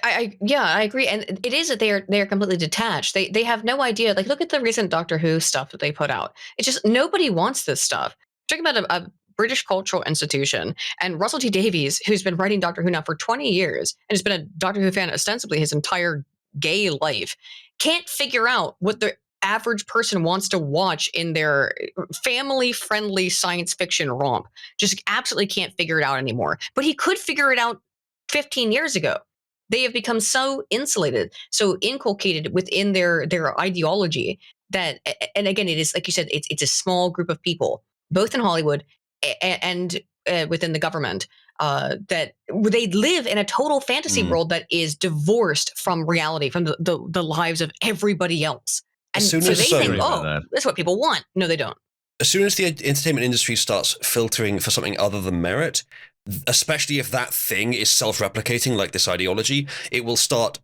I agree, and it is that they are completely detached. They have no idea. Like, look at the recent Doctor Who stuff that they put out. It's just nobody wants this stuff. Talking about a British cultural institution, and Russell T Davies, who's been writing Doctor Who now for 20 years and has been a Doctor Who fan ostensibly his entire gay life, can't figure out what the average person wants to watch in their family-friendly science fiction romp. Just absolutely can't figure it out anymore. But he could figure it out 15 years ago. They have become so insulated, so inculcated within their ideology that, and again, it is like you said, it's a small group of people, both in Hollywood and within the government, that they live in a total fantasy world that is divorced from reality, from the lives of everybody else. And As soon so as they think, some- that's what people want. No, they don't. As soon as the entertainment industry starts filtering for something other than merit, especially if that thing is self-replicating like this ideology, it will start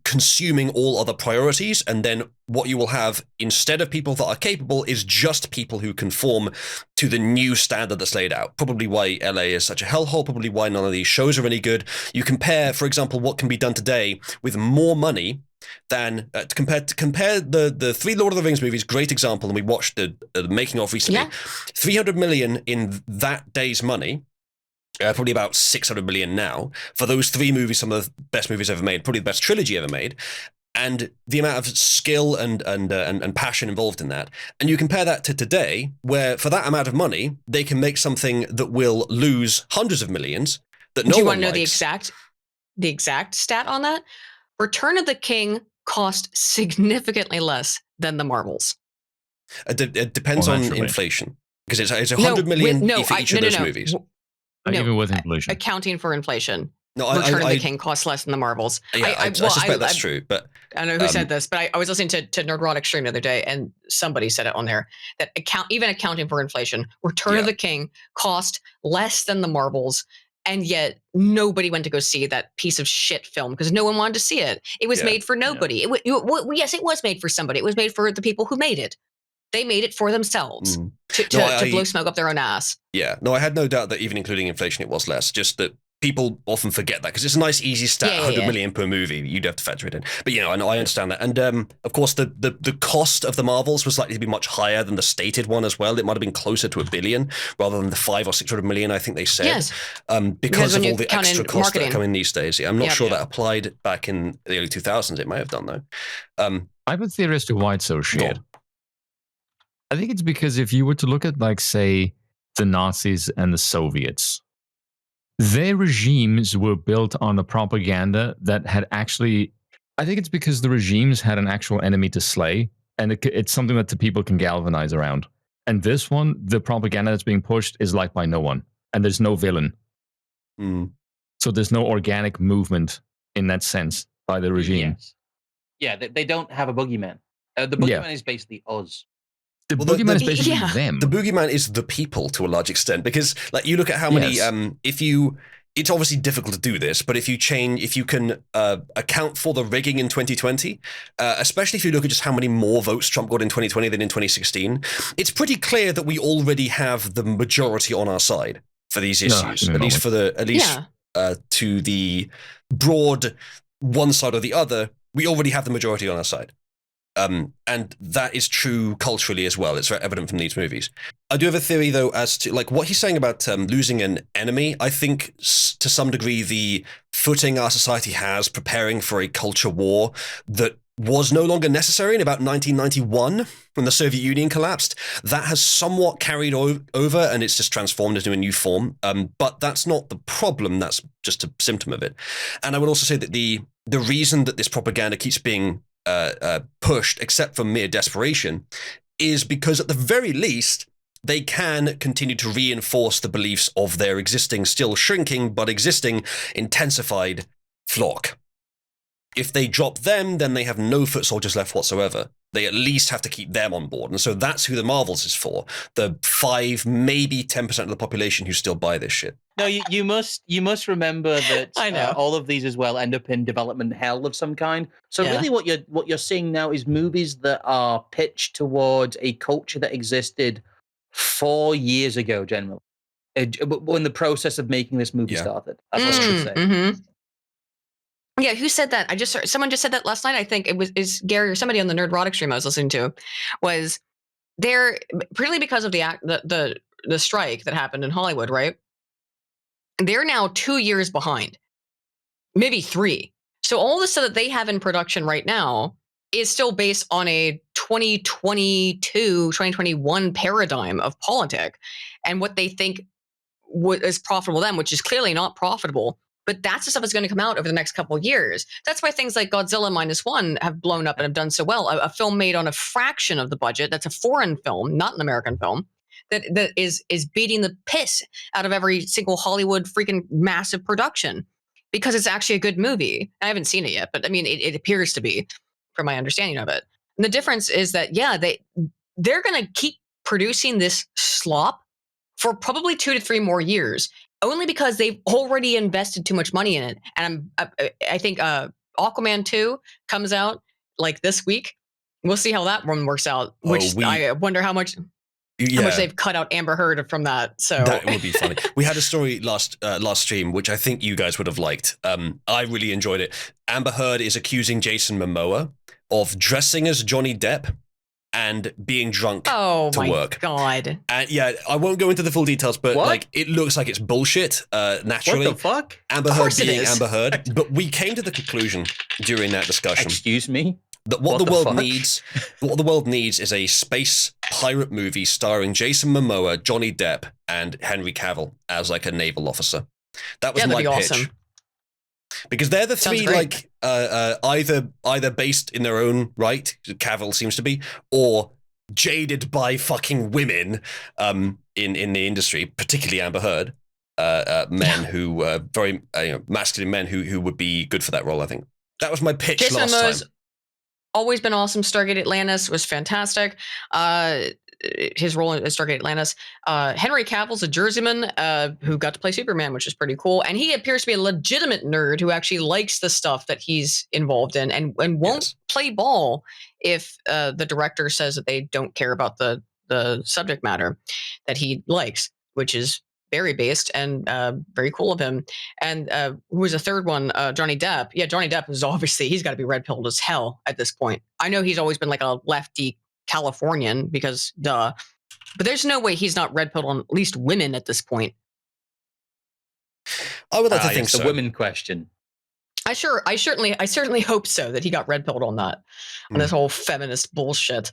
consuming all other priorities, and then what you will have instead of people that are capable is just people who conform to the new standard that's laid out. Probably why LA is such a hellhole, probably why none of these shows are any good. You compare, for example, what can be done today with more money than compare the three Lord of the Rings movies. Great example, and we watched the making of recently. Yeah. 300 million in that day's money. Probably about 600 million now for those three movies, some of the best movies ever made, probably the best trilogy ever made, and the amount of skill and passion involved in that. And you compare that to today, where for that amount of money they can make something that will lose hundreds of millions. That no Do you one want to know likes. the exact stat on that? Return of the King cost significantly less than the Marvels. It depends on inflation, because it's 100 No, million no, for each of those movies. Even with inflation. Accounting for inflation. No, Return of the King costs less than the Marvels. Yeah, I suspect that's true, but I don't know who said this, but I was listening to Nerdrotic Stream the other day, and somebody said it on there that even accounting for inflation, Return of the King cost less than the Marvels, and yet nobody went to go see that piece of shit film because no one wanted to see it. It was made for nobody. Yes, it was made for somebody. It was made for the people who made it. They made it for themselves to blow smoke up their own ass. Yeah, no, I had no doubt that even including inflation, it was less. Just that people often forget that because it's a nice, easy stat, 100 million per movie. You'd have to factor it in. But, I know, I understand that. And, of course, the cost of the Marvels was likely to be much higher than the stated one as well. It might have been closer to $1 billion rather than the 500 or 600 million, I think they said. Yes. Because of all the extra costs that come in these days. Yeah, I'm not sure that applied back in the early 2000s. It might have done, though. I have a theory as to why it's so shit. I think it's because if you were to look at, like, say, the Nazis and the Soviets, their regimes were built on a propaganda that had actually... I think it's because the regimes had an actual enemy to slay, and it's something that the people can galvanize around. And this one, the propaganda that's being pushed is liked by no one, and there's no villain. So there's no organic movement in that sense by the regime. Yes. Yeah, they don't have a boogeyman. The boogeyman is basically us. The boogeyman is basically them. The boogeyman is the people to a large extent, because like you look at how many it's obviously difficult to do this, but if you can account for the rigging in 2020, especially if you look at just how many more votes Trump got in 2020 than in 2016, it's pretty clear that we already have the majority on our side for these issues, to the broad one side or the other. We already have the majority on our side. And that is true culturally as well. It's very evident from these movies. I do have a theory, though, as to like what he's saying about losing an enemy. I think to some degree the footing our society has preparing for a culture war that was no longer necessary in about 1991 when the Soviet Union collapsed, that has somewhat carried over and it's just transformed into a new form. But that's not the problem. That's just a symptom of it. And I would also say that the reason that this propaganda keeps being pushed, except for mere desperation, is because at the very least they can continue to reinforce the beliefs of their existing, still shrinking but existing, intensified flock. If they drop them, then they have no foot soldiers left whatsoever. They at least have to keep them on board, and so that's who the Marvels is for. The 5, maybe 10% of the population who still buy this shit. No, you must remember that all of these as well end up in development hell of some kind. So really, what you're seeing now is movies that are pitched towards a culture that existed 4 years ago, generally, when the process of making this movie started. That's what I should say. Yeah, who said that? Someone just said that last night. I think is Gary or somebody on the Nerdrotic stream I was listening to. Was there purely because of the strike that happened in Hollywood, right? They're now 2 years behind, maybe 3. So all the stuff that they have in production right now is still based on a 2022, 2021 paradigm of politic and what they think is profitable to them, which is clearly not profitable. But that's the stuff that's going to come out over the next couple of years. That's why things like Godzilla -1 have blown up and have done so well. A film made on a fraction of the budget, that's a foreign film, not an American film, that is beating the piss out of every single Hollywood freaking massive production because it's actually a good movie. I haven't seen it yet, but I mean, it appears to be from my understanding of it. And the difference is that, yeah, they're going to keep producing this slop for probably 2 to 3 more years, only because they've already invested too much money in it. And I think Aquaman 2 comes out like this week. We'll see how that one works out. I wonder how much they've cut out Amber Heard from that. So that would be funny. We had a story last stream, which I think you guys would have liked. I really enjoyed it. Amber Heard is accusing Jason Momoa of dressing as Johnny Depp and being drunk to work. Oh my God. And yeah, I won't go into the full details, but like it looks like it's bullshit, naturally. What the fuck? Amber Heard being Amber Heard. But we came to the conclusion during that discussion. Excuse me? That what the world needs is a space pirate movie starring Jason Momoa, Johnny Depp, and Henry Cavill as like a naval officer. That was my pitch. Awesome. Because they're the three, like, either based in their own right, Cavill seems to be, or jaded by fucking women in the industry, particularly Amber Heard, men who very masculine men who would be good for that role. I think that was my pitch Jason last Momoa's time. Always been awesome. Stargate Atlantis was fantastic. His role in Stargate Atlantis. Henry Cavill's a Jerseyman who got to play Superman, which is pretty cool. And he appears to be a legitimate nerd who actually likes the stuff that he's involved in and won't play ball if the director says that they don't care about the subject matter that he likes, which is very based and very cool of him. And who was the third one? Johnny Depp. Yeah, Johnny Depp is obviously, he's got to be red-pilled as hell at this point. I know he's always been like a lefty Californian because duh, but there's no way he's not red-pilled on at least women at this point. I would like to think so. The women question. I certainly hope so, that he got red-pilled on that, on this whole feminist bullshit.